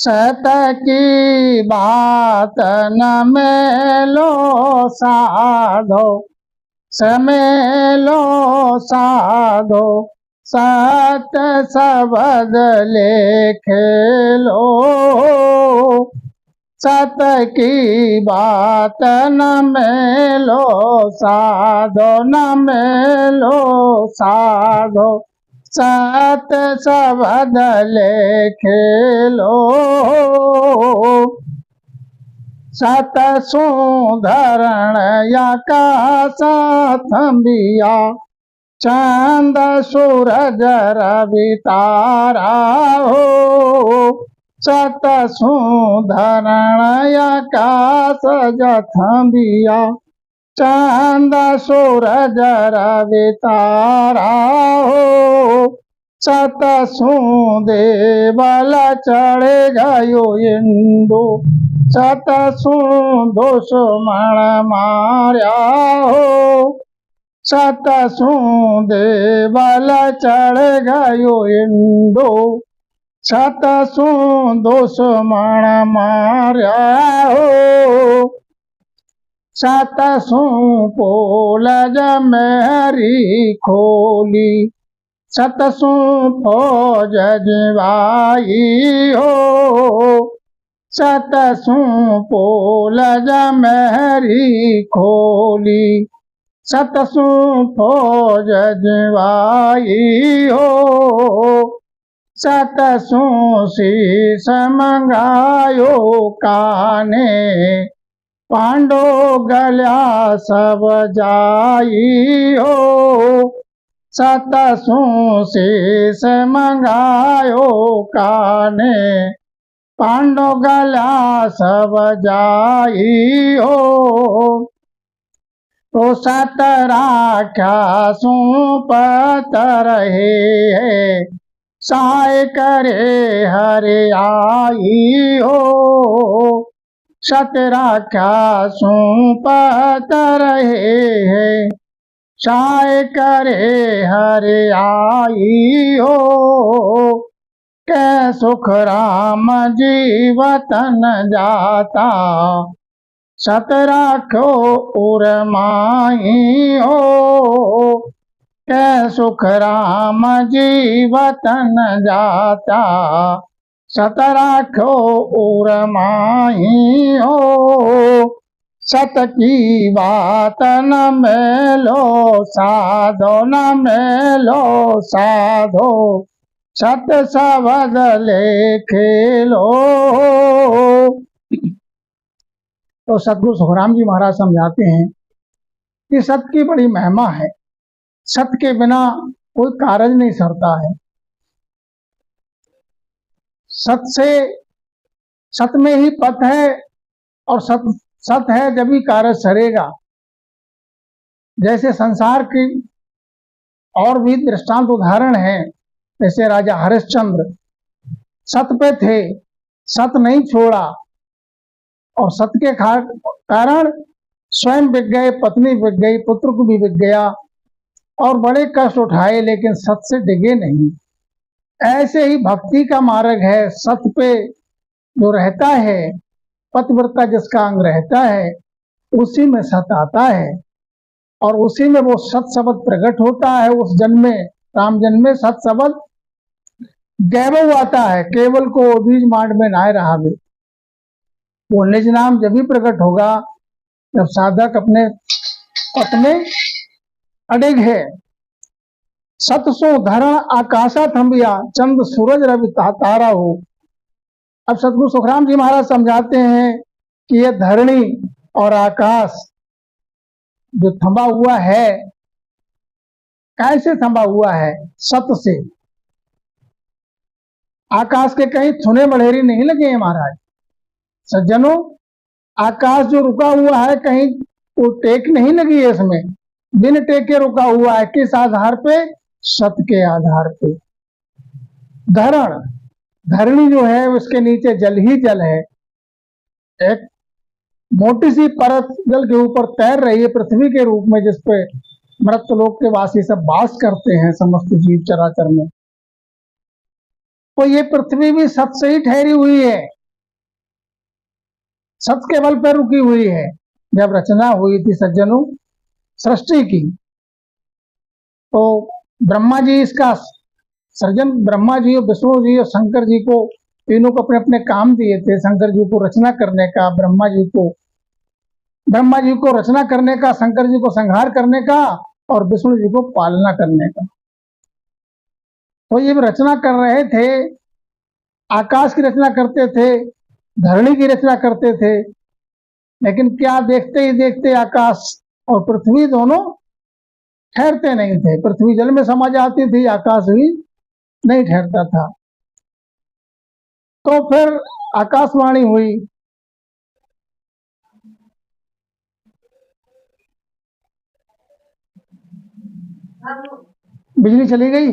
सत की बात न मेलो साधो, समेलो साधो, सत सबद लेखेलो। सत की बात न मेलो साधो, न मेलो साधो, सत सबद लेखेलो। सत सुधरण आकाश थंबिया, चंद सूरज रवि तारा हो। सत सुधरण आकाश थंबिया, चंद सूरज रवि तारा हो। सत देवल चढ़े गयो इंदु, सत दुश्मन मार्या हो। सत देवल चढ़ गयो इंदु, सत दुश्मन मार्या हो। सत पोल मेहरी खोली, सत फौज जिवाई हो। सत पोल मेहरी खोली, सत फौज जिवाई हो। सत शीस मंगायो काने, पांडो गल्या सब जाई हो। सत शीस मंगायो काने, पांडो गल्या सब जाई हो। तो सत राख्या पत रहे, सहाय करे हरे आई हो। सत राख्या पत रहे, सहाय करे हरे आई हो। के सुख राम जीवतन जाता, सत राख्यो उरमाई हो। के सुख राम जीवतन जाता, सत राख्यो उरमाई हो। सत की बात न मेलो साधो, न मेलो साधो, सत सबद लेखेलो। तो सतगुरु सुखराम जी महाराज समझाते हैं कि सत की बड़ी महिमा है। सत के बिना कोई कार्य नहीं सरता है। सत से, सत में ही पथ है, और सत है जब ही कार्य सरेगा। जैसे संसार की और भी दृष्टांत उदाहरण है, जैसे राजा हरिश्चंद्र सत पे थे, सत नहीं छोड़ा, और सत के कारण स्वयं बिक गए, पत्नी बिक गई, पुत्र को भी बिक गया, और बड़े कष्ट उठाए, लेकिन सत से डिगे नहीं। ऐसे ही भक्ति का मार्ग है। सत पे जो रहता है, पतिव्रता जिसका अंग रहता है, उसी में सत आता है, और उसी में वो सत शब्द प्रकट होता है। उस जन्म में, राम जन्म में सत शब्द गैवो आता है, केवल को बीज मांड में नाय रहा वे। वो निज नाम जब भी प्रकट होगा जब साधक अपने अपने अडिग है। सतसो धरण आकाशा थंबिया, चंद सूरज रवि तारा हो। अब सतगुरु सुखराम जी महाराज समझाते हैं कि यह धरणी और आकाश जो थंबा हुआ है, कैसे थंबा हुआ है? सत से। आकाश के कहीं थुने मढ़ेरी नहीं लगे हैं महाराज। सज्जनों, आकाश जो रुका हुआ है, कहीं वो टेक नहीं लगी है इसमें, बिन टेके रुका हुआ है। किस आधार पे? सत के आधार पे। धरण, धरणी जो है उसके नीचे जल ही जल है। एक मोटी सी परत जल के ऊपर तैर रही है पृथ्वी के रूप में, जिसपे मृत्यलोक के वासी सब वास करते हैं, समस्त जीव चराचर में। तो ये पृथ्वी भी सत से ही ठहरी हुई है, सत के बल पर रुकी हुई है। जब रचना हुई थी सज्जनों सृष्टि की, तो ब्रह्मा जी इसका सृजन, ब्रह्मा जी और विष्णु जी और शंकर जी को, तीनों को अपने अपने काम दिए थे। शंकर जी को रचना करने का, ब्रह्मा जी को रचना करने का, शंकर जी को संहार करने का, और विष्णु जी को पालना करने का। तो ये रचना कर रहे थे, आकाश की रचना करते थे, धरणी की रचना करते थे, लेकिन क्या देखते ही देखते आकाश और पृथ्वी दोनों ठहरते नहीं थे। पृथ्वी जल में समा जाती थी, आकाश भी नहीं ठहरता था। तो फिर आकाशवाणी हुई, बिजली चली गई।